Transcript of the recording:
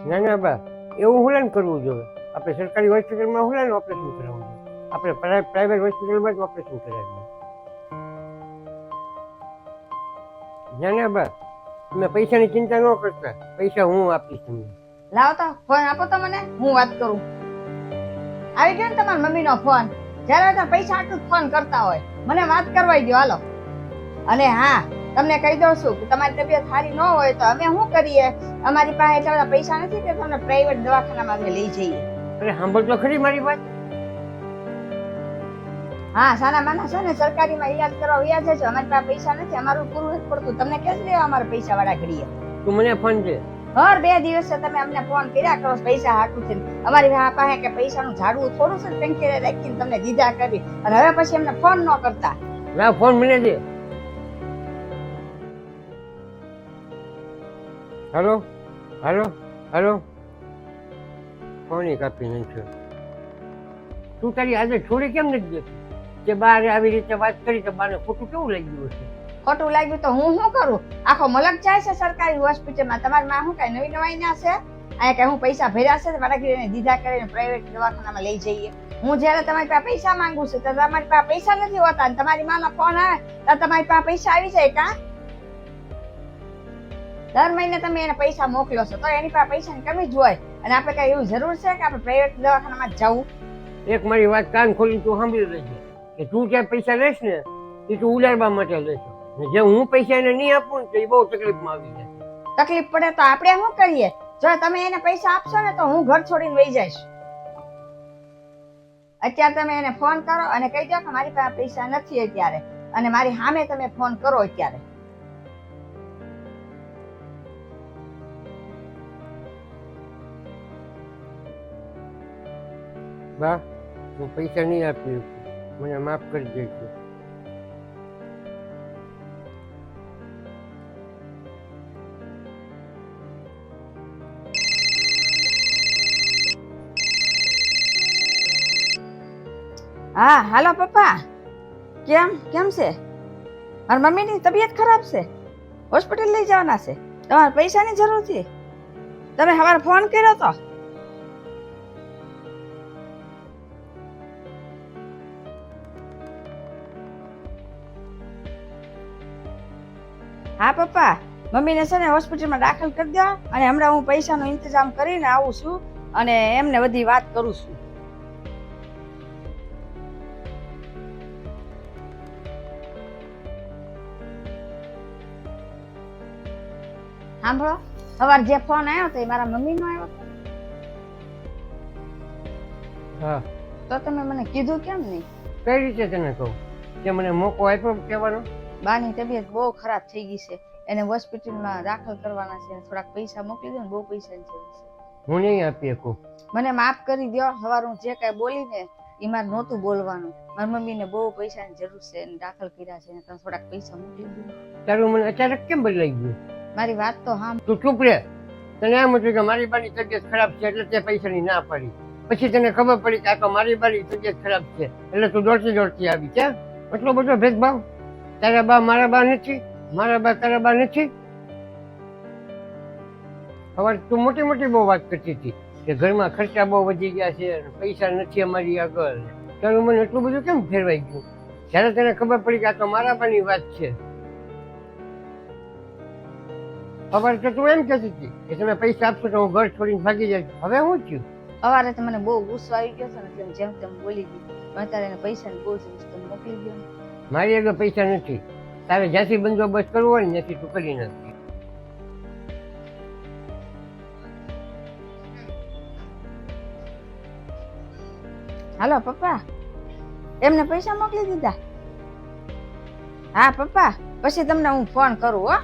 ના ના બા, એવું હું ને કરવું જોઈએ. આપણે સરકારી હોસ્પિટલમાં હું ને ઓપરેશન કરાવવું જોઈએ. આપણે પ્રાઇવેટ હોસ્પિટલમાં જ ઓપરેશન કરાવીએ. ના ના બા, તમે પૈસાની ચિંતા ન કરતા, પૈસા હું આપીશ તમને. લાવો તો ફોન આપો તો મને, હું વાત કરું. આવી ગયો ને તમારા મમ્મીનો ફોન. જ્યારે તમે પૈસા આટલું ફોન કરતા હોય, મને વાત કરવાઈ દો હાલો. અને હા, તમને કહી દઉં છું કે તમારી તબિયત સારી ન હોય તો અમે શું કરીએ, અમારી પાસે એટલા બધા પૈસા નથી કે તમને પ્રાઇવેટ દવાખાનામાં અમે લઈ જઈએ. અરે સાંભળ તો ખરી મારી વાત. હા, સાના માના છે ને સરકારીમાં ઈલાજ કરવા વ્યાજ છે. અમારી પાસે પૈસા નથી, અમારું પૂરું નથી પડતું. તમને કેમ દેવા અમારે પૈસા વાળા ઘડીએ? તું મને ફોન દે. હર 2 દિવસે તમે અમને ફોન કર્યા કરો પૈસા હાટું છે. અમારી પાસે કે પૈસાનું ઝાડવું થોડું છે, ટંકી રાખીને તમને દીધા કરી અને હવે પછી અમને ફોન ન કરતા. ના, ફોન મને દે. હાલો હાલો હાલો, ફોન કાપી નાખ્યો. તું તારી આજે છોડી કેમ નથી દેતી? કે બારે આવી રીતે વાત કરી તો બાને ખોટું કેવું લાગ્યું હશે? ખોટું લાગ્યું તો હું શું કરું? આખો મલક જાય છે સરકારી હોસ્પિટલમાં. તમારી માં શું કઈ નવી નવાઈ ના છે? અહીંયા કઈ હું પૈસા ભર્યા છે મારા ઘરે દીધા કરીને પ્રાઇવેટ દવાખાનામાં લઈ જઈએ? હું જયારે તમારી પાસે પૈસા માંગુ છું તો તમારી પાસે પૈસા નથી હોતા, અને તમારી માનો ફોન આવે તો તમારી પાસે પૈસા આવી જાય કા? દર મહિને તમે એને પૈસા મોકલો છો તો એની પાસે પૈસાની કમી જ હોય. અને આપણે કઈ એવું જરૂર છે કે આપણે પ્રાઇવેટ દવાખાનામાં જવું? એક મારી વાત કાન ખોલીને તું સાંભળી લેજે કે તું જ્યાં પૈસા લઈશ ને એ તું ઉડાડવા માટે લેશો. જે હું પૈસા એને નહીં આપું ને તો એ બહુ તકલીફમાં આવી જાય. તકલીફ પડે તો આપણે શું કરીએ? જો તમે એને પૈસા આપશો ને તો હું ઘર છોડીને વહી જઈશ. અત્યારે તમે એને ફોન કરો અને કહી દો કે મારી પાસે પૈસા નથી અત્યારે, અને મારી સામે તમે ફોન કરો અત્યારે. બા, હું પૈસા નહીં આપી શકું, મને માફ કરી દેજો. હા, હાલો પપ્પા. કેમ છે? મારી મમ્મીની તબિયત ખરાબ છે, હોસ્પિટલ લઈ જવાના છે. તમારે પૈસાની જરૂર છે. તમે સવારે ફોન કર્યો તો. હા પપ્પા, મમ્મીને છે ને હોસ્પિટલમાં દાખલ કરી દો, અને હમણાં હું પૈસાનો ઇંતજામ કરીને આવું છું અને એમને બધી વાત કરું છું. સાંભળો, સવારે જે ફોન આવ્યો તો એ મારા મમ્મીનો આવ્યો હતો. હા, તો તમે મને કીધું કેમ નહીં? કઈ રીતે તને કહું કે મને મોકો આપ્યો કહેવાનો? બાની તબિયત બહુ ખરાબ થઈ ગઈ છે, એને હોસ્પિટલમાં દાખલ કરવાના છે. થોડાક પૈસા મોકલી દો ને, બહુ પૈસાની જરૂર છે. હું નહીં આપી શકું. મને માફ કરી દો. સવારે હું જે કઈ બોલીને એ મારે નહોતું બોલવાનું. મારી મમ્મીને બહુ પૈસાની જરૂર છે, એને દાખલ કર્યા છે, તમે થોડાક પૈસા મોકલી દો. તારું મને અચાનક કેમ બદલાઈ ગયું? મારી વાત તો હા. તું ચૂપ રહે. તને એમ હતું કે મારી બાની તબિયત ખરાબ છે એટલે તે પૈસાની ના પાડી. પછી તને ખબર પડી કે આ તો મારી બાની તબિયત ખરાબ છે એટલે તું દોડતી આવી. ક્યાં એટલો બધો ભેદભાવ? તારા બા મારા બા નથી, મારા બા તારા બા નથી. હવે તું મોટી મોટી બહુ વાત કરતી હતી કે ઘરમાં ખર્ચા બહુ વધી ગયા છે, પૈસા નથી અમારી આગળ. તારું મને એટલું બધું કેમ ફેરવાઈ ગયું? જ્યારે તને ખબર પડી કે આ તો મારા બાની વાત છે. ખબર તો તું એમ કહેતી હતી કે તમે પૈસા આપશો તો હું ઘર છોડીને ભાગી જઈશ. હવે શું થયું? સવારે તો મને બહુ ગુસ્સો આવી ગયો છે ને, એટલે જેમ તેમ બોલી ગઈ. પણ અત્યારે એને પૈસાની બહુ જરૂર છે, તમે મોકલી દો ને. મારી આગળ પૈસા નથી. તારે જ્યાંથી બંદોબસ્ત કરવો હોય ને ત્યાંથી તું કરી નાખી. હાલો પપ્પા, એમને પૈસા મોકલી દીધા? હા પપ્પા, પછી તમને હું ફોન કરું હો.